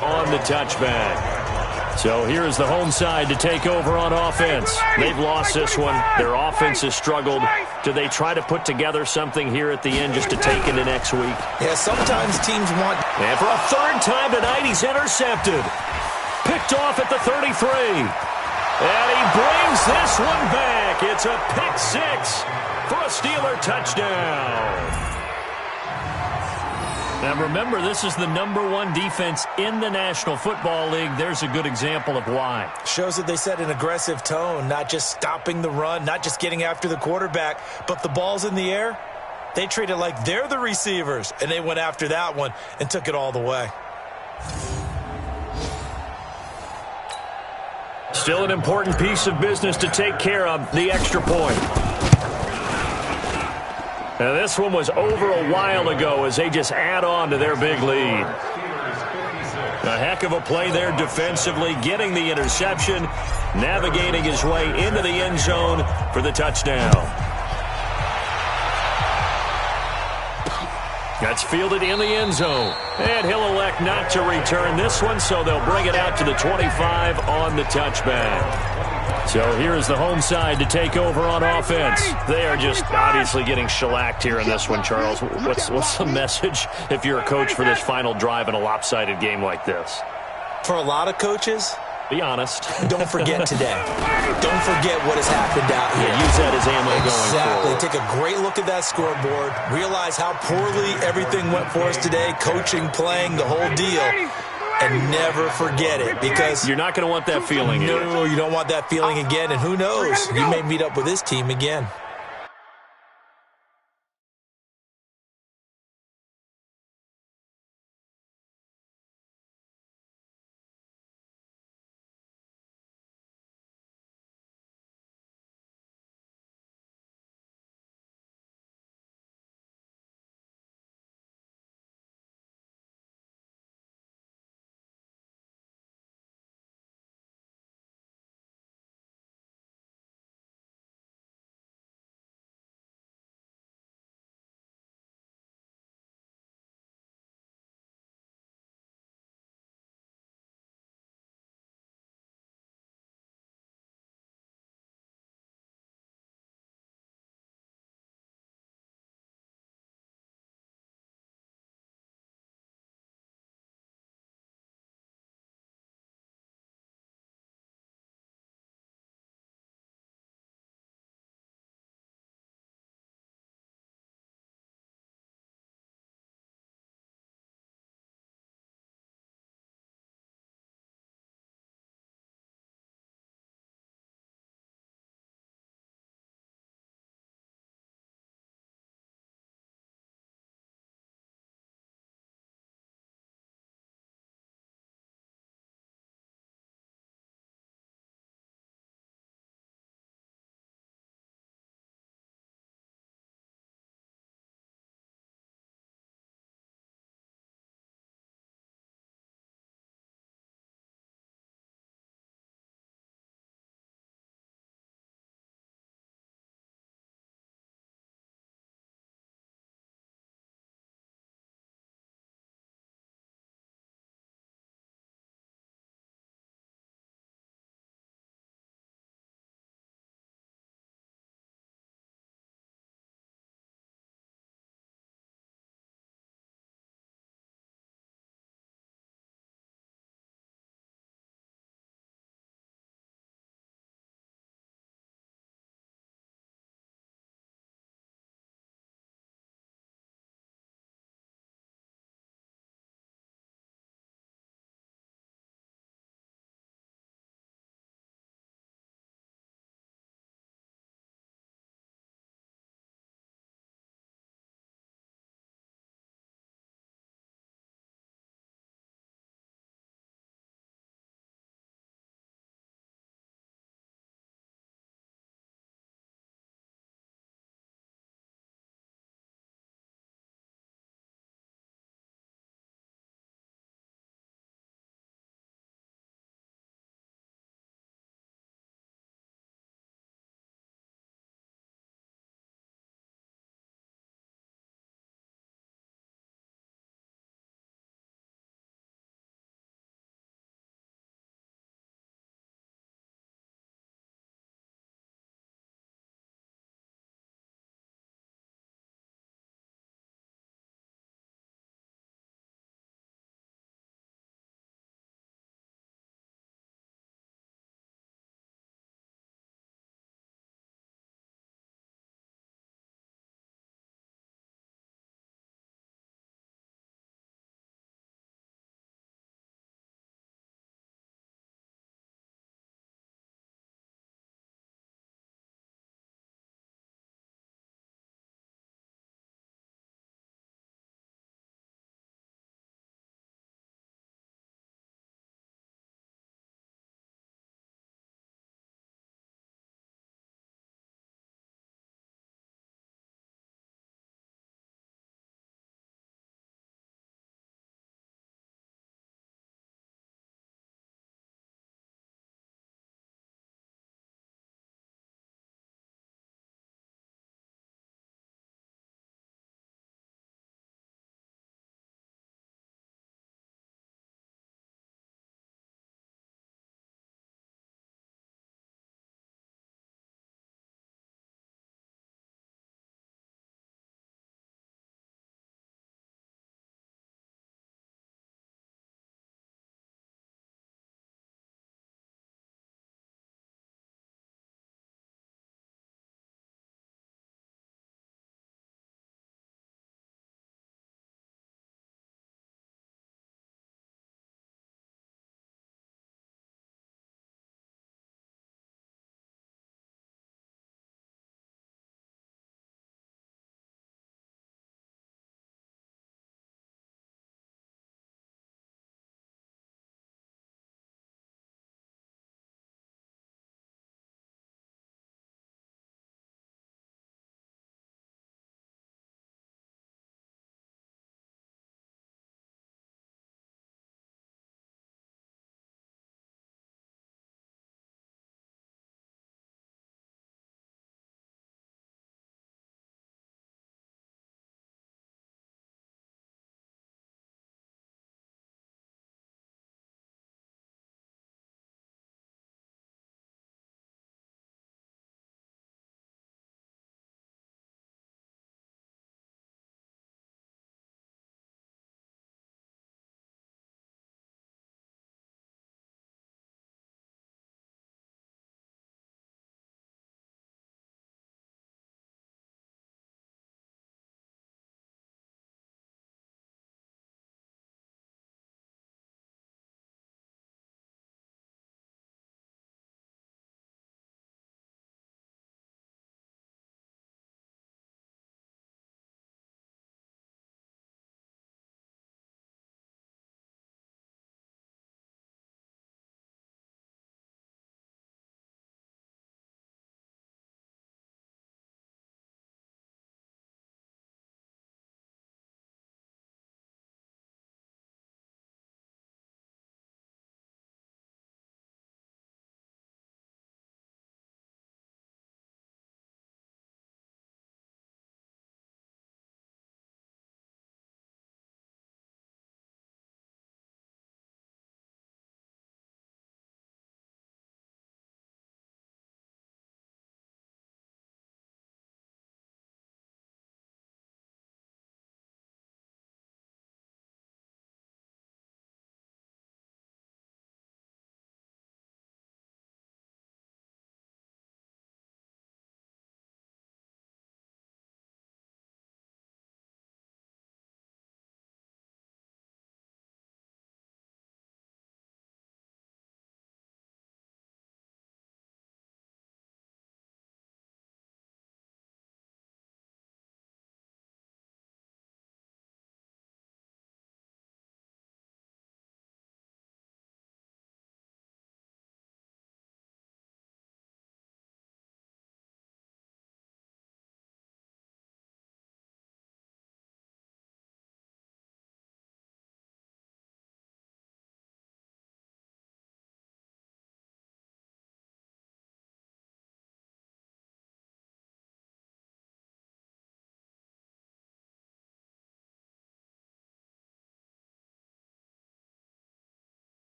[SPEAKER 2] On the touchback. So here's the home side to take over on offense. They've lost this one. Their offense has struggled. Do they try to put together something here at the end just to take into next week?
[SPEAKER 3] Yeah, sometimes teams want...
[SPEAKER 2] And for a third time tonight, he's intercepted. Picked off at the 33. And he brings this one back. It's a pick six for a Steeler touchdown. Now, remember, this is the #1 defense in the National Football League. There's a good example of why.
[SPEAKER 3] Shows that they set an aggressive tone, not just stopping the run, not just getting after the quarterback, but the ball's in the air. They treat it like they're the receivers, and they went after that one and took it all the way.
[SPEAKER 2] Still an important piece of business to take care of, the extra point. Now, this one was over a while ago as they just add on to their big lead. A heck of a play there defensively, getting the interception, navigating his way into the end zone for the touchdown. That's fielded in the end zone. And he'll elect not to return this one, so they'll bring it out to the 25 on the touchback. So here's the home side to take over on offense. They are just obviously getting shellacked here in this one, Charles. What's the message if you're a coach for this final drive in a lopsided game like this?
[SPEAKER 3] For a lot of coaches,
[SPEAKER 2] be honest.
[SPEAKER 3] Don't forget today. Don't forget what has happened out here.
[SPEAKER 2] Yeah, use that as ammo going forward.
[SPEAKER 3] Exactly. Take a great look at that scoreboard. Realize how poorly everything went for us today. Coaching, playing, the whole deal. And never forget it, because
[SPEAKER 2] you're not going to want that feeling.
[SPEAKER 3] No, you don't want that feeling again. And who knows? You may meet up with this team again.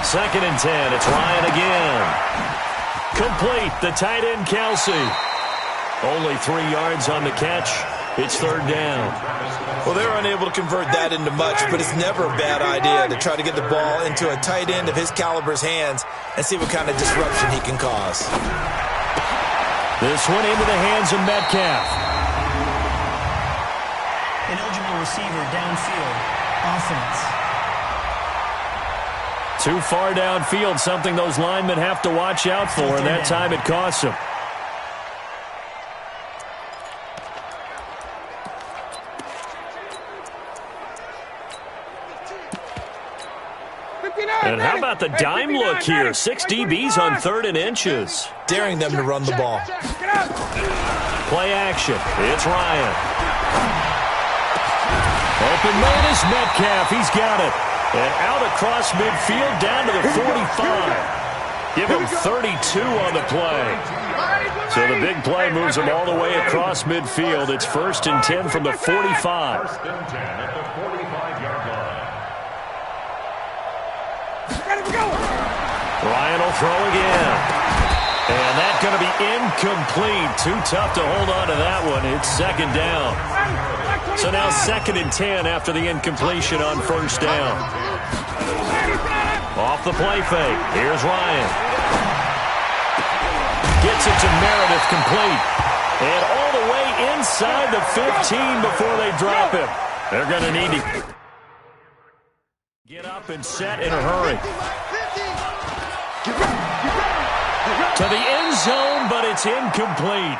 [SPEAKER 2] 2nd and 10. It's Ryan again. Complete. The tight end, Kelsey. Only 3 yards on the catch. It's 3rd down.
[SPEAKER 3] Well, they're unable to convert that into much, but it's never a bad idea to try to get the ball into a tight end of his caliber's hands and see what kind of disruption he can cause.
[SPEAKER 2] This one into the hands of Metcalf.
[SPEAKER 6] An eligible receiver downfield. Offense.
[SPEAKER 2] Too far downfield, something those linemen have to watch out for, and that time it costs them. And how about the dime look here? 6 DBs on 3rd and inches.
[SPEAKER 3] Daring them to run the ball.
[SPEAKER 2] Play action. It's Ryan. Open man is Metcalf. He's got it. And out across midfield down to the 45. Give him 32 on the play. So the big play moves him all the way across midfield. It's 1st and 10 from the 45.
[SPEAKER 5] 1st and 10 at the 45-yard line.
[SPEAKER 2] Ryan will throw again. And that's going to be incomplete. Too tough to hold on to that one. It's 2nd down. So now 2nd and 10 after the incompletion on 1st down. Off the play fake. Here's Ryan. Gets it to Meredith, complete. And all the way inside the 15 before they drop him. They're going to need to get up and set in a hurry. To the end zone, but it's incomplete.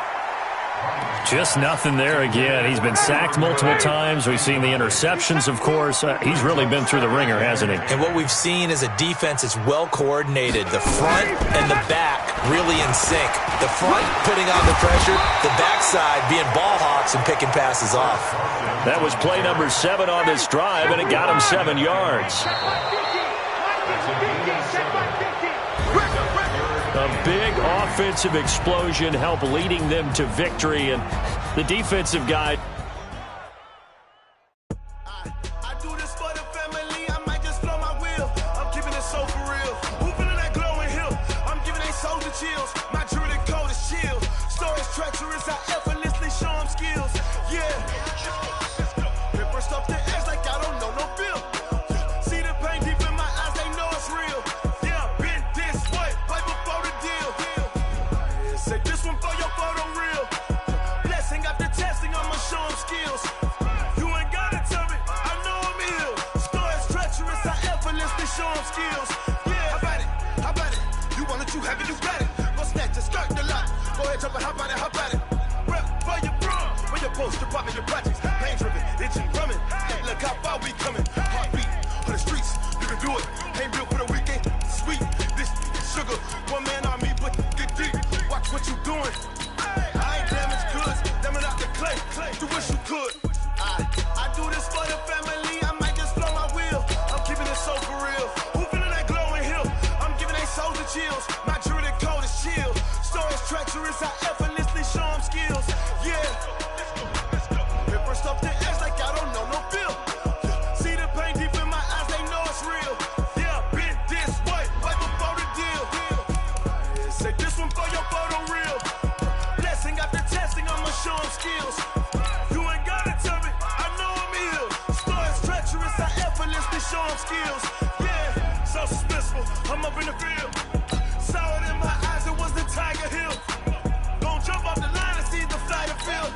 [SPEAKER 2] Just nothing there again. He's been sacked multiple times. We've seen the interceptions, of course. He's really been through the ringer, hasn't he?
[SPEAKER 3] And what we've seen is a defense that's well coordinated. The front and the back really in sync. The front putting on the pressure, the backside being ball hawks and picking passes off.
[SPEAKER 2] That was play number 7 on this drive, and it got him 7 yards. A big offensive explosion helped leading them to victory, and the defensive guy.
[SPEAKER 7] I do this for the family. I might just blow my wheel. I'm keeping it so for real. Hooping in that glowing hill. I'm giving they soldier chills. My jewelry code is chill. Stories treacherous. I effortlessly show them skills. Yeah. Paper stuff the edge like I don't know no bill. See the pain deep in my eyes. They know it's real. Say this one for your photo reel. Blessing after testing, I'ma show them skills. You ain't gotta tell me, I know I'm ill. Score is treacherous, I effortlessly show them skills. Yeah, how about it? You want it, you have it, you got it. Go snatch it, skirt the lot. Go ahead, jump it, how about it? Rep for your bro, for your post, your poppin', your projects. Pain driven, itching, drumming. Look how far we coming. Heartbeat on the streets, you can do it. Ain't real for the weekend, sweet. This sugar, one man army, but get deep. Watch what you doing. I ain't damaged goods. Damn it out the clay. You wish you could. I do this for the family. I might just blow my wheel. I'm keeping it so for real. Hooping in that glowing hill. I'm giving they soldier chills. My jewelry code is chill. Stories treacherous. I effortlessly show them skills. Yeah. Paper stuff the edge like I don't know no bill. See the pain deep in my eyes. They know it's real. Yeah, been this way before the deal. Say this one for your photo reel. Blessing after testing, I'ma show them skills. You ain't gotta tell me, I know I'm ill. Stories treacherous, I effortlessly show them skills. Yeah, so suspenseful, I'm up in the field. Saw it in my eyes, it was the Tiger Hill. Gon' jump off the line and see the flight of field.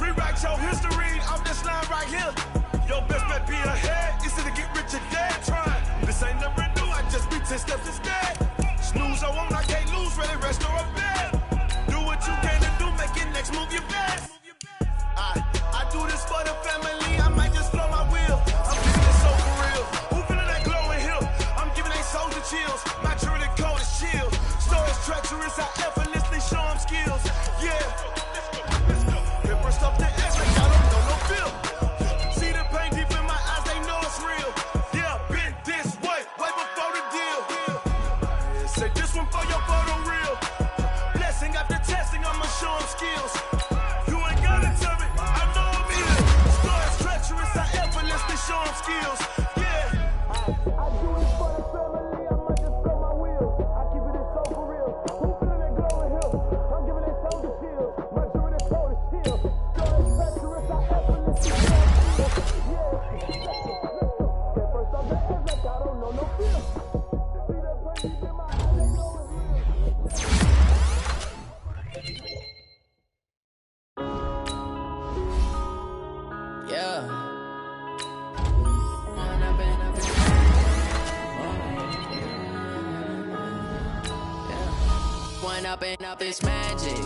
[SPEAKER 7] Rewrite your history off this line right here. Your best bet be ahead, easy to get rich or dead trying. This ain't never new, I just be 10 steps instead. Snooze, I won't, I can't lose, ready, rest or a bed. Do what you can to do, make it next move your best. I do this for the family, I might just blow my wheel. I'm keeping it so for real. Hooping in that glowing hill. I'm giving they soldier chills. My jewelry code is chill. Stories treacherous, I effortlessly show them skills. Yeah. Paper stuff the edge like I don't know no bill. See the pain deep in my eyes, they know it's real. Yeah, been this way before the deal. Say this one for your photo reel. Blessing after testing, I'ma show them skills. You ain't gotta tell me, I know I'm ill. Stories treacherous, I effortlessly show them skills. Yeah. I do this for the family, I might just
[SPEAKER 8] Up it's magic.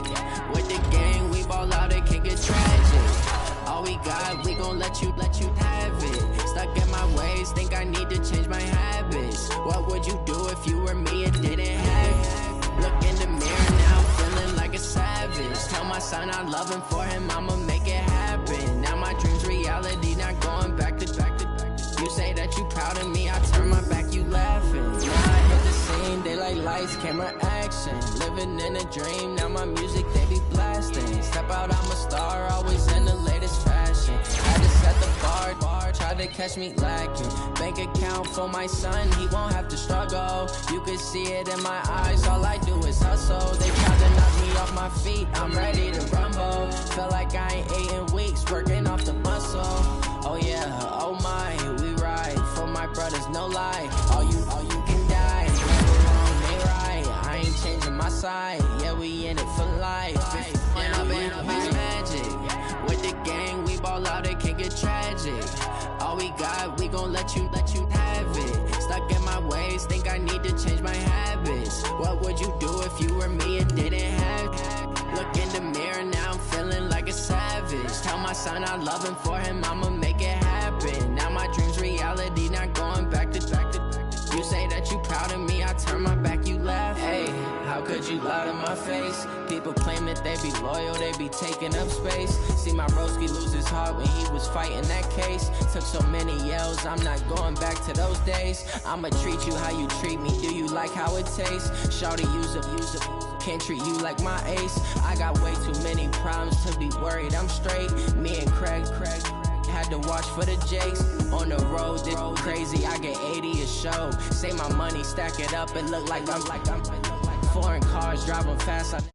[SPEAKER 8] With the gang, we ball out, it can get tragic. All we got, we gon' let you have it. Stuck in my ways, think I need to change my habits. What would you do if you were me and didn't have it? Look in the mirror now, feeling like a savage. Tell my son I love him, for him I'ma make it happen. Now my dream's reality, not going back to. You say that you proud of me, I turn my back, you laughing. Now I hit the scene, daylight lights, camera action. Living in a dream, now my music they be blasting. Step out, I'm a star, always in the latest fashion. I just set the bar, tried to catch me lacking. Bank account for my son, he won't have to struggle. You can see it in my eyes, all I do is hustle. They tried to knock me off my feet, I'm ready to rumble. Feel like I ain't ate in weeks, working off the muscle. Oh yeah, oh my, we ride for my brothers, no lie. All you can die, never wrong, they right. I ain't changing my side, yeah, we in it for life. When I've been up is magic. With the gang, we ball out, it can get tragic. All we got, we gon' let you have it. Stuck in my ways, think I need to change my habits. What would you do if you were me and didn't have it? Look in the mirror, now I'm feeling like a savage. Tell my son I love him, for him I'ma make it happen. Now my dream's reality, not going back to. You say that you proud of me, I turn my back, you laugh. Hey, how could you lie to my face? People claim that they be loyal, they be taking up space. See my broski lose his heart when he was fighting that case. Took so many yells, I'm not going back to those days. I'ma treat you how you treat me, do you like how it tastes? Shawty, use it. Can't treat you like my ace. I got way too many problems to be worried, I'm straight. Me and Craig had to watch for the Jakes. On the road, this crazy, I get 80 a show. Say my money, stack it up, it look like I'm foreign cars driving fast.